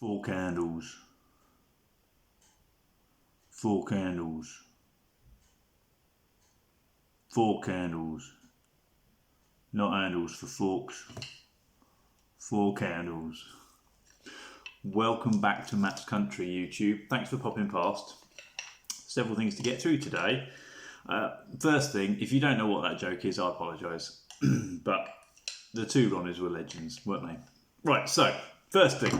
Four candles. Four candles. Four candles. Not handles for forks. Four candles. Welcome back to Matt's Country YouTube. Thanks for popping past. Several things to get through today. First thing, if you don't know what that joke is, I apologise. But the two Ronnies were legends, weren't they? Right, so first thing,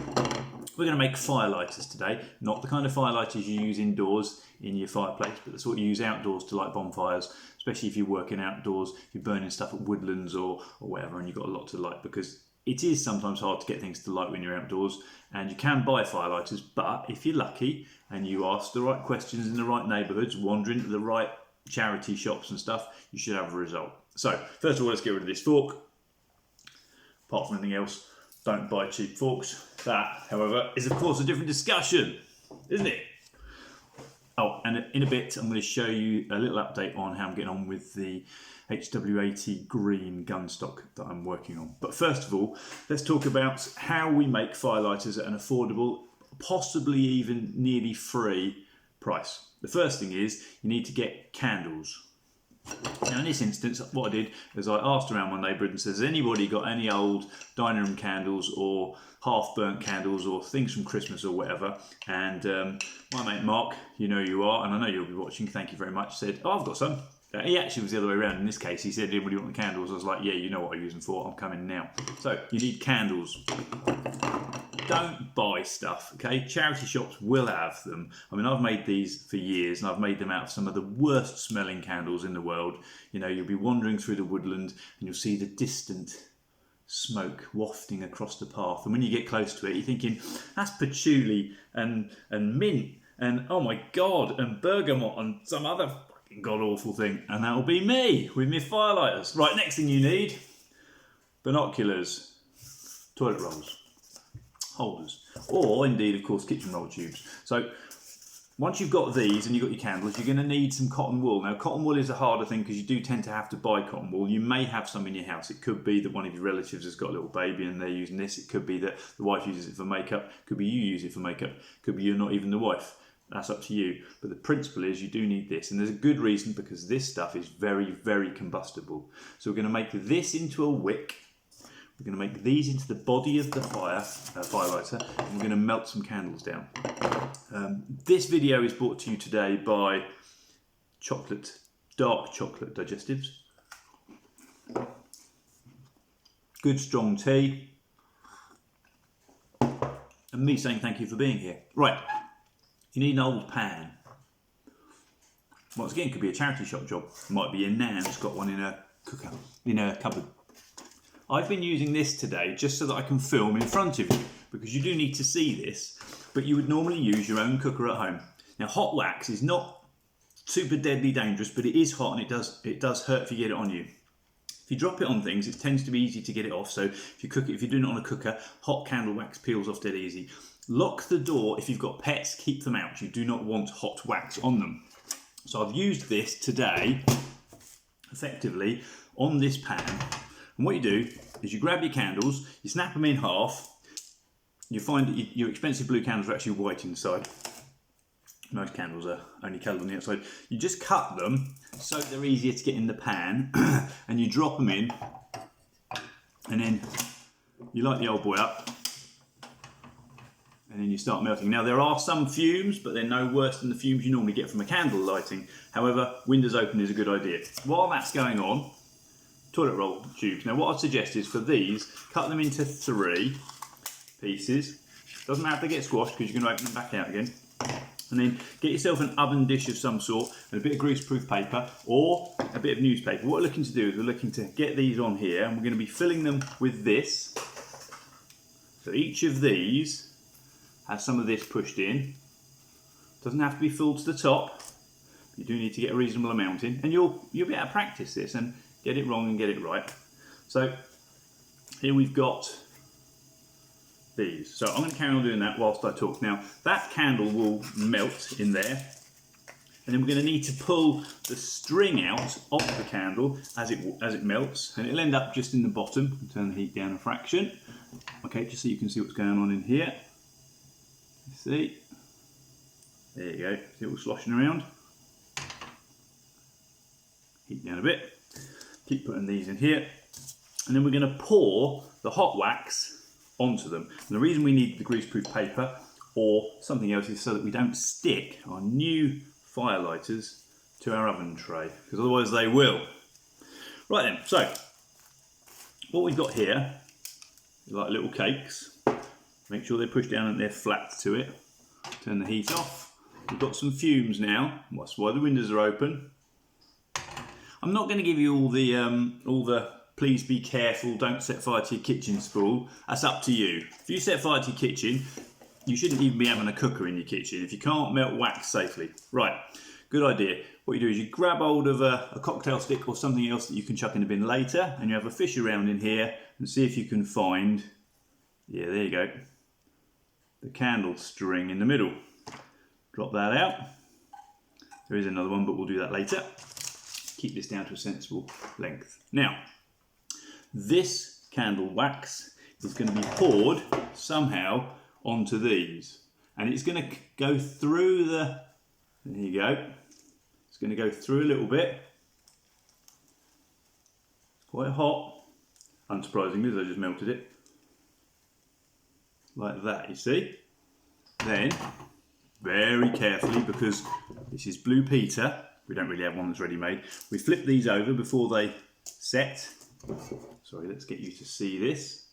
we're going to make firelighters today. Not the kind of firelighters you use indoors in your fireplace, but the sort you use outdoors to light bonfires, especially if you're working outdoors, if you're burning stuff at woodlands or whatever, and you've got a lot to light, because it is sometimes hard to get things to light when you're outdoors, and you can buy firelighters, but if you're lucky and you ask the right questions in the right neighbourhoods, wandering to the right charity shops and stuff, you should have a result. So, first of all, let's get rid of this fork. Apart from anything else, don't buy cheap forks. That, however, is of course a different discussion, isn't it? Oh, and in a bit, I'm going to show you a little update on how I'm getting on with the HW80 green gun stock that I'm working on. But first of all, let's talk about how we make firelighters at an affordable, possibly even nearly free price. The first thing is you need to get candles. Now in this instance, what I did is I asked around my neighbourhood and said, has anybody got any old dining room candles or half-burnt candles or things from Christmas or whatever? And my mate Mark, you know you are, and I know you'll be watching, thank you very much, said, oh, I've got some. He actually was the other way around in this case. He said, anybody want the candles? I was like, yeah, you know what I use them for, I'm coming now. So you need candles. Don't buy stuff, okay? Charity shops will have them. I mean, I've made these for years, and I've made them out of some of the worst smelling candles in the world. You know, you'll be wandering through the woodland and you'll see the distant smoke wafting across the path. And when you get close to it, you're thinking, that's patchouli and mint and, oh my God, and bergamot and some other fucking god-awful thing. And that'll be me with my firelighters. Right, next thing you need, binoculars, toilet rolls, holders, or indeed, of course, kitchen roll tubes. So once you've got these and you've got your candles, you're going to need some cotton wool. Now, cotton wool is a harder thing because you do tend to have to buy cotton wool. You may have some in your house. It could be that one of your relatives has got a little baby and they're using this. It could be that the wife uses it for makeup. It could be you use it for makeup. It could be you're not even the wife. That's up to you. But the principle is you do need this. And there's a good reason, because this stuff is very, very combustible. So we're going to make this into a wick. We're going to make these into the body of the firelighter, and we're going to melt some candles down. This video is brought to you today by dark chocolate digestives. Good strong tea. And me saying thank you for being here. Right, you need an old pan. Once again, it could be a charity shop job. It might be a nan who's got one in a cooker, in a cupboard. I've been using this today just so that I can film in front of you, because you do need to see this, but you would normally use your own cooker at home. Now, hot wax is not super deadly dangerous, but it is hot and it does hurt if you get it on you. If you drop it on things, it tends to be easy to get it off. So if you're doing it on a cooker, hot candle wax peels off dead easy. Lock the door. If you've got pets, keep them out. You do not want hot wax on them. So I've used this today, effectively, on this pan. And what you do is you grab your candles, you snap them in half. You find that your expensive blue candles are actually white inside. Most candles are only coloured on the outside. You just cut them so they're easier to get in the pan, and you drop them in, and then you light the old boy up, and then you start melting. Now, there are some fumes, but they're no worse than the fumes you normally get from a candle lighting. However, windows open is a good idea. While that's going on, toilet roll tubes. Now, what I'd suggest is for these, cut them into 3 pieces. Doesn't have to get squashed because you're going to open them back out again. And then get yourself an oven dish of some sort and a bit of greaseproof paper or a bit of newspaper. What we're looking to do is we're looking to get these on here, and we're going to be filling them with this. So each of these has some of this pushed in. Doesn't have to be full to the top. You do need to get a reasonable amount in, and you'll be able to practice this and get it wrong and get it right. So here we've got these. So I'm going to carry on doing that whilst I talk. Now, that candle will melt in there, and then we're going to need to pull the string out of the candle as it melts, and it'll end up just in the bottom. Turn the heat down a fraction. Okay, just so you can see what's going on in here. See? There you go, see it all sloshing around. Heat down a bit. Keep putting these in here. And then we're going to pour the hot wax onto them. And the reason we need the greaseproof paper or something else is so that we don't stick our new firelighters to our oven tray, because otherwise they will. Right then, so what we've got here is like little cakes. Make sure they're pushed down and they're flat to it. Turn the heat off. We've got some fumes now. That's why the windows are open. I'm not going to give you all the please be careful, don't set fire to your kitchen spool. That's up to you. If you set fire to your kitchen, you shouldn't even be having a cooker in your kitchen if you can't melt wax safely. Right, good idea. What you do is you grab hold of a cocktail stick or something else that you can chuck in the bin later, and you have a fish around in here and see if you can find, yeah, there you go, the candle string in the middle. Drop that out. There is another one, but we'll do that later. Keep this down to a sensible length. Now, this candle wax is going to be poured somehow onto these, and it's going to go through the, there you go, it's going to go through a little bit. It's quite hot, unsurprisingly, as I just melted it. Like that, you see. Then, very carefully, because this is Blue Peter, we don't really have one that's ready made, we flip these over before they set. Sorry, let's get you to see this.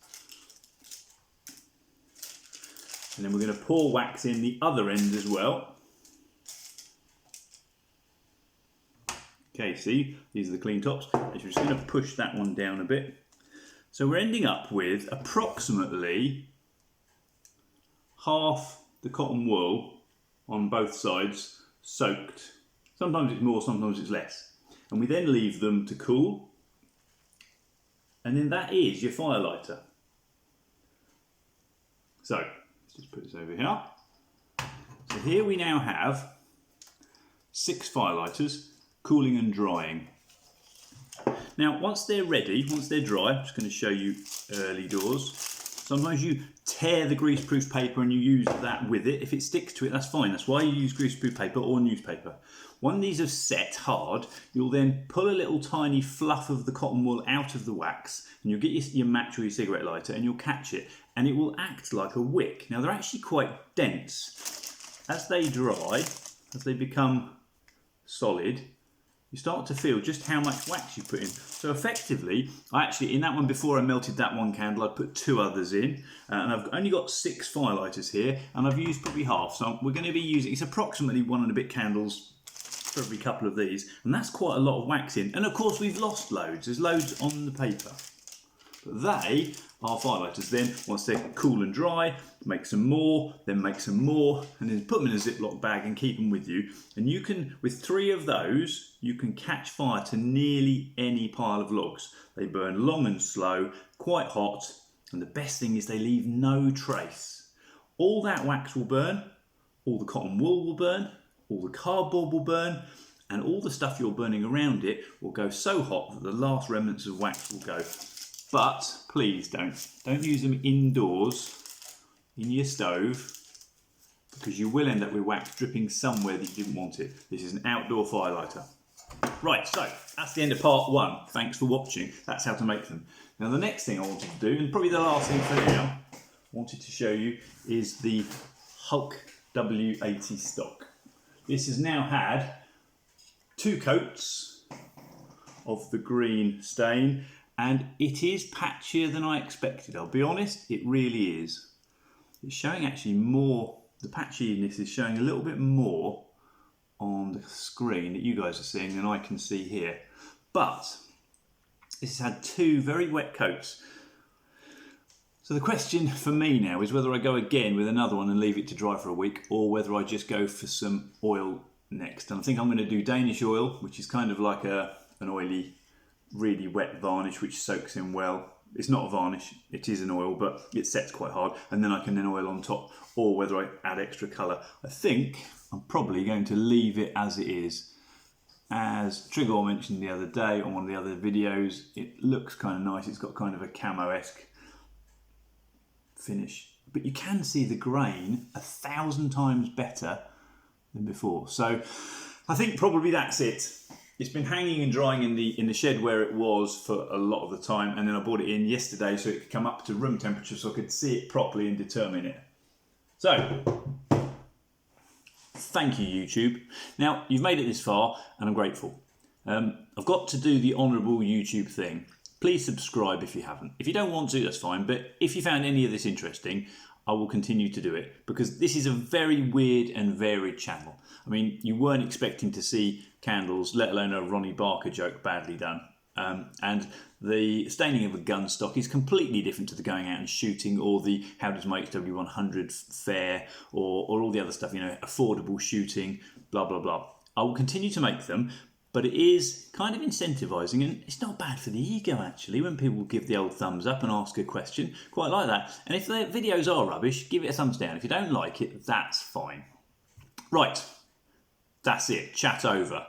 And then we're going to pour wax in the other end as well. Okay, see, these are the clean tops. We're just going to push that one down a bit. So we're ending up with approximately half the cotton wool on both sides soaked. Sometimes it's more, sometimes it's less. And we then leave them to cool. And then that is your firelighter. So, let's just put this over here. So here we now have 6 firelighters cooling and drying. Now, once they're ready, once they're dry, I'm just going to show you early doors. Sometimes you tear the greaseproof paper and you use that with it. If it sticks to it, that's fine. That's why you use greaseproof paper or newspaper. When these have set hard, you'll then pull a little tiny fluff of the cotton wool out of the wax, and you'll get your match or your cigarette lighter and you'll catch it, and it will act like a wick. Now, they're actually quite dense. As they dry, as they become solid, you start to feel just how much wax you put in. So effectively, I actually, in that one before I melted that one candle, I put 2 others in, and I've only got 6 firelighters here, and I've used probably half. So we're going to be using, it's approximately 1 and a bit candles for every couple of these, and that's quite a lot of wax in. And of course we've lost loads, there's loads on the paper. But they are firelighters. Then once they're cool and dry, make some more, then make some more, and then put them in a Ziploc bag and keep them with you. And you can, with 3 of those, you can catch fire to nearly any pile of logs. They burn long and slow, quite hot, and the best thing is they leave no trace. All that wax will burn, all the cotton wool will burn, all the cardboard will burn, and all the stuff you're burning around it will go so hot that the last remnants of wax will go. But please don't use them indoors in your stove, because you will end up with wax dripping somewhere that you didn't want it. This is an outdoor firelighter. Right, so that's the end of part 1. Thanks for watching. That's how to make them. Now the next thing I wanted to do, and probably the last thing for now, I wanted to show you is the Hulk W80 stock. This has now had 2 coats of the green stain, and it is patchier than I expected. I'll be honest, it really is. It's showing actually more, the patchiness is showing a little bit more on the screen that you guys are seeing than I can see here. But this has had 2 very wet coats. So the question for me now is whether I go again with another one and leave it to dry for a week, or whether I just go for some oil next. And I think I'm going to do Danish oil, which is kind of like an oily, really wet varnish which soaks in well. It's not a varnish, it is an oil, but it sets quite hard, and then I can oil on top, or whether I add extra colour. I think I'm probably going to leave it as it is. As Trigger mentioned the other day on one of the other videos, it looks kind of nice. It's got kind of a camo-esque finish. But you can see the grain 1,000 times better than before. So I think probably that's it. It's been hanging and drying in the shed where it was for a lot of the time, and then I brought it in yesterday so it could come up to room temperature so I could see it properly and determine it. So, thank you, YouTube. Now, you've made it this far, and I'm grateful. I've got to do the honourable YouTube thing. Please subscribe if you haven't. If you don't want to, that's fine, but if you found any of this interesting, I will continue to do it, because this is a very weird and varied channel. I mean, you weren't expecting to see candles, let alone a Ronnie Barker joke badly done. And the staining of a gun stock is completely different to the going out and shooting, or the how does my HW100 fare, or all the other stuff, affordable shooting, blah, blah, blah. I will continue to make them, but it is kind of incentivising, and it's not bad for the ego, actually, when people give the old thumbs up and ask a question. Quite like that. And if the videos are rubbish, give it a thumbs down. If you don't like it, that's fine. Right, that's it. Chat over.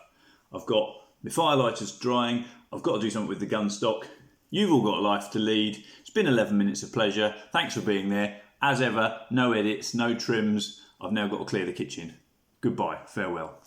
I've got my firelighters drying. I've got to do something with the gun stock. You've all got a life to lead. It's been 11 minutes of pleasure. Thanks for being there. As ever, no edits, no trims. I've now got to clear the kitchen. Goodbye. Farewell.